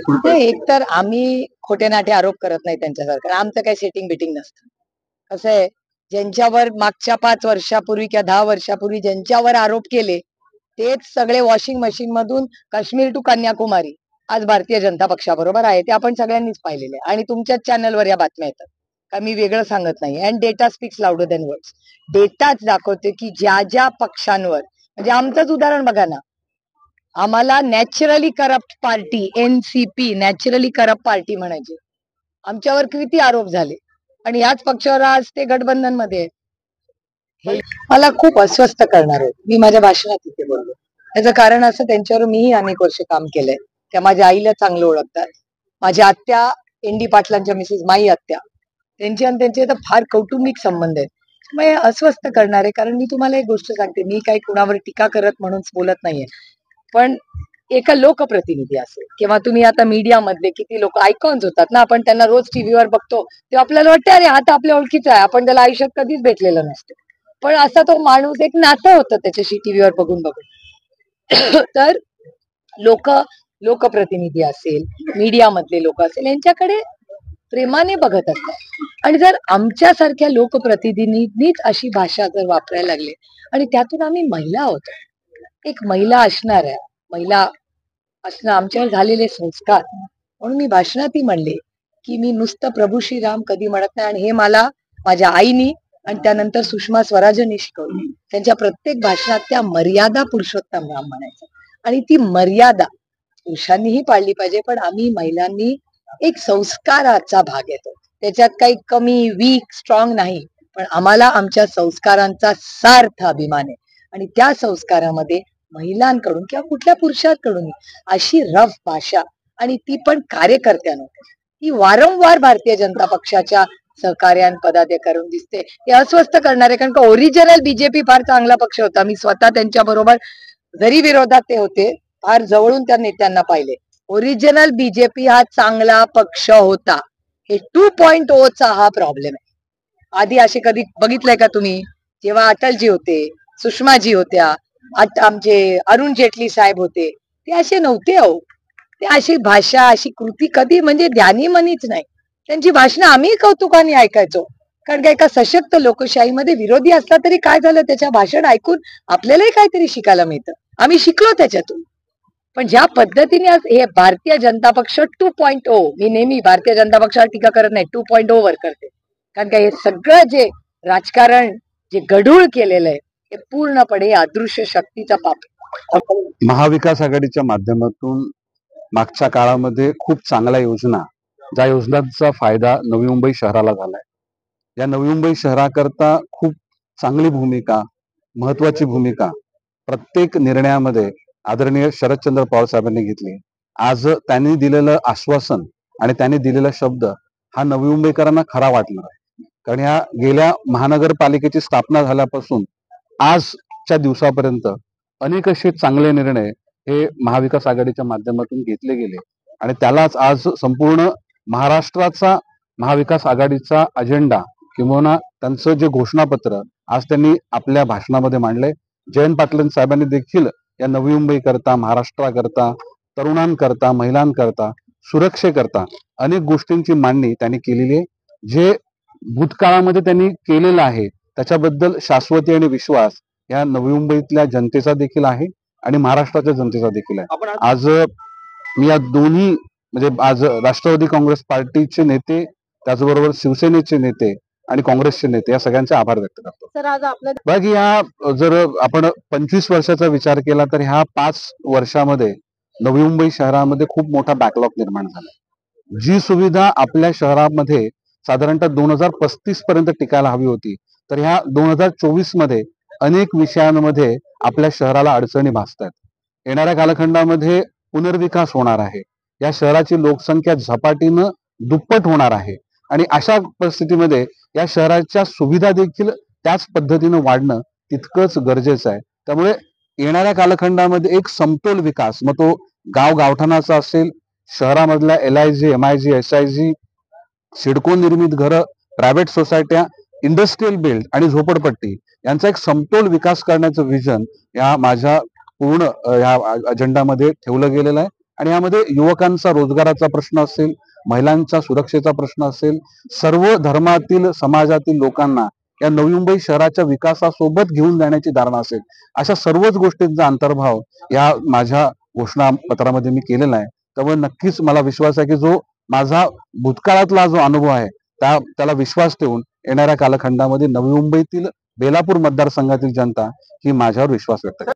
नाही, एक तर आम्ही खोटे नाटे आरोप करत नाही त्यांच्यासारखं. आमचं काही सेटिंग बिटिंग नसतं. कसं आहे, ज्यांच्यावर मागच्या 5 वर्षापूर्वी किंवा 10 वर्षापूर्वी ज्यांच्यावर आरोप केले तेच सगळे वॉशिंग मशीन मधून काश्मीर टू कन्याकुमारी आज भारतीय जनता पक्षाबरोबर आहे. ते आपण सगळ्यांनीच पाहिलेले आहे आणि तुमच्याच चॅनलवर या बातम्या येतात. का मी वेगळं सांगत नाही. And data speaks louder than words. डेटाच दाखवते की ज्या ज्या पक्षांवर, म्हणजे आमचंच उदाहरण बघा ना, आम्हाला naturally corrupt party, NCP naturally corrupt party म्हणायची, आमच्यावर किती आरोप झाले आणि याच पक्षावर आज ते गठबंधन मध्ये आहेत. हे मला खूप अस्वस्थ करणार आहे. मी माझ्या भाषणात तिथे बोललो. त्याचं कारण असं, त्यांच्यावर मीही अनेक वर्ष काम केलंय. त्या माझ्या आईला चांगलं ओळखतात. माझ्या आत्या ND पाटलांच्या मिसेस माई आत्या, त्यांची आणि त्यांचे तर फार कौटुंबिक संबंध आहेत. मग हे अस्वस्थ करणार आहे. कारण मी तुम्हाला एक गोष्ट सांगते, मी काही कुणावर टीका करत म्हणून बोलत नाहीये, पण एका लोकप्रतिनिधी असेल किंवा तुम्ही आता मीडिया मधले किती लोक आयकॉन्स होतात ना, आपण त्यांना रोज टीव्हीवर बघतो तेव्हा आपल्याला वाटतं अरे हा तर आपल्या ओळखीचा आहे, आपण त्याला आयुष्यात कधीच भेटलेलं नसतं, पण असा तो माणूस, एक नातं होतं त्याच्याशी टीव्हीवर बघून बघून. तर लोकप्रतिनिधी असेल, मीडिया मधले लोक असेल, यांच्याकडे प्रेमाने बघत असतात. आणि जर आमच्यासारख्या लोकप्रतिनिधींनीच अशी भाषा जर वापरायला लागले, आणि त्यातून आम्ही महिला आहोत, एक महिला असणाऱ्या, महिला असणं आमच्यावर झालेले संस्कार, म्हणून मी भाषणातही म्हणले की मी नुसतं प्रभू श्रीराम कधी म्हणत नाही. आणि हे मला माझ्या आईनी आणि त्यानंतर सुषमा स्वराजांनी शिकवलं. त्यांच्या प्रत्येक भाषणात त्या मर्यादा पुरुषोत्तम राम म्हणायचं, आणि ती मर्यादा पुरुषांनीही पाळली पाहिजे, पण आम्ही महिलांनी एक संस्काराचा भाग येतो. त्याच्यात काही कमी, वीक, स्ट्रॉंग नाही, पण आम्हाला आमच्या संस्कारांचा सार्थ अभिमान आहे. आणि त्या संस्कारामध्ये महिलांकडून किंवा कुठल्या पुरुषांकडून अशी रफ भाषा, आणि ती पण कार्यकर्त्यांना, ती वारंवार भारतीय जनता पक्षाच्या सहकार्यां पदाधिकाऱ्यांकडून दिसते. हे अस्वस्थ करणार आहे. कारण का ओरिजिनल बीजेपी फार चांगला पक्ष होता. मी स्वतः त्यांच्या बरोबर, जरी विरोधात ते होते, फार जवळून त्या नेत्यांना पाहिले. ओरिजिनल बीजेपी हा चांगला पक्ष होता. हे 2.0 चा हा प्रॉब्लेम आहे. आधी असे कधी बघितलंय का तुम्ही? जेव्हा अटलजी होते, सुषमाजी होत्या, आमचे अरुण जेटली साहेब होते, ते असे नव्हते. अहो, ते अशी भाषा, अशी कृती कधी म्हणजे ध्यानी मनीच नाही. त्यांची भाषणं आम्ही कौतुकाने ऐकायचो. कारण का एका सशक्त लोकशाहीमध्ये विरोधी असला तरी काय झालं, त्याच्या भाषण ऐकून आपल्यालाही काहीतरी शिकायला मिळतं. आम्ही शिकलो त्याच्यातून. पण ज्या पद्धतीने आज हे भारतीय जनता पक्ष 2.0, मी नेहमी भारतीय जनता पक्षावर टीका करत नाही, 2.0 वर करते. कारण का हे सगळं जे राजकारण जे गढूळ केलेलं आहे, हे पूर्णपणे अदृश्य शक्तीचा पाप. महाविकास आघाडीच्या माध्यमातून मागच्या काळामध्ये खूप चांगल्या योजना, ज्या योजनांचा फायदा नवी मुंबई शहराला झालाय, या नवी मुंबई शहराकरता खूप चांगली भूमिका, महत्वाची भूमिका प्रत्येक निर्णयामध्ये आदरणीय शरदचंद्र पवार साहेबांनी घेतली. आज त्यांनी दिलेलं आश्वासन आणि त्यांनी दिलेला शब्द हा नवी मुंबईकरांना खरा वाटणार आहे. कारण ह्या गेल्या महानगरपालिकेची स्थापना झाल्यापासून आजच्या दिवसापर्यंत अनेक असे चांगले निर्णय हे महाविकास आघाडीच्या माध्यमातून घेतले गेले, आणि त्यालाच आज संपूर्ण महाराष्ट्राचा महाविकास आघाडीचा अजेंडा किंवा त्यांचं जे घोषणापत्र आज त्यांनी आपल्या भाषणामध्ये मांडलंय. जयंत पाटील साहेबांनी देखील या नवी मुंबई करता, महाराष्ट्राकरता, तरुणांकरता, महिलांकरता, सुरक्षेकरता अनेक गोष्टींची मांडणी त्यांनी केलेली आहे. जे भूतकाळामध्ये त्यांनी केलेलं आहे त्याच्याबद्दल शाश्वती आणि विश्वास या नवी मुंबईतल्या जनतेचा देखील आहे आणि महाराष्ट्राच्या जनतेचा देखील आहे. आज मी या दोन्ही, म्हणजे आज राष्ट्रवादी काँग्रेस पार्टीचे नेते, त्याचबरोबर शिवसेनेचे नेते आणि काँग्रेसचे नेते, या सगळ्यांचे आभार व्यक्त करतो. सर, आज आपल्या बाकी ह्या जर आपण 25 वर्षाचा विचार केला तर ह्या 5 वर्षामध्ये नवी मुंबई शहरामध्ये खूप मोठा बॅकलॉग निर्माण झाला. जी सुविधा आपल्या शहरामध्ये साधारणतः 2035 पर्यंत टिकायला हवी होती, तर ह्या 2024 मध्ये अनेक विषयांमध्ये आपल्या शहराला अडचणी भासतात. येणाऱ्या कालखंडामध्ये पुनर्विकास होणार आहे. या शहराची लोकसंख्या झपाटीनं दुप्पट होणार आहे, आणि अशा परिस्थितीमध्ये या शहराच्या सुविधा देखील त्याच पद्धतीनं वाढणं तितकंच गरजेचं आहे. त्यामुळे येणाऱ्या कालखंडामध्ये एक समतोल विकास, मग तो गावठाणाचा असेल, शहरामधल्या LIG, MIG, SIG, सिडको निर्मित घरं, प्रायव्हेट सोसायट्या, इंडस्ट्रियल बिल्ड आणि झोपडपट्टी यांचा एक समतोल विकास करण्याचं विजन या माझ्या पूर्ण या अजेंडामध्ये ठेवलं गेलेलं आहे. आणि यामध्ये युवकांचा रोजगाराचा प्रश्न असेल, महिलांच्या सुरक्षेचा प्रश्न असेल, सर्व धर्मातील समाजातील लोकांना या नवी मुंबई शहराच्या विकासासोबत घेऊन जाण्याची धारणा असेल, अशा सर्वच गोष्टींचा अंतर्भाव या माझ्या घोषणापत्रामध्ये मी केलेला आहे. त्यामुळे नक्कीच मला विश्वास आहे की जो माझा भूतकाळातला जो अनुभव आहे त्याला विश्वास ठेवून येणाऱ्या कालखंडामध्ये नवी मुंबईतील बेलापूर मतदारसंघातील जनता ही माझ्यावर विश्वास व्यक्त करते.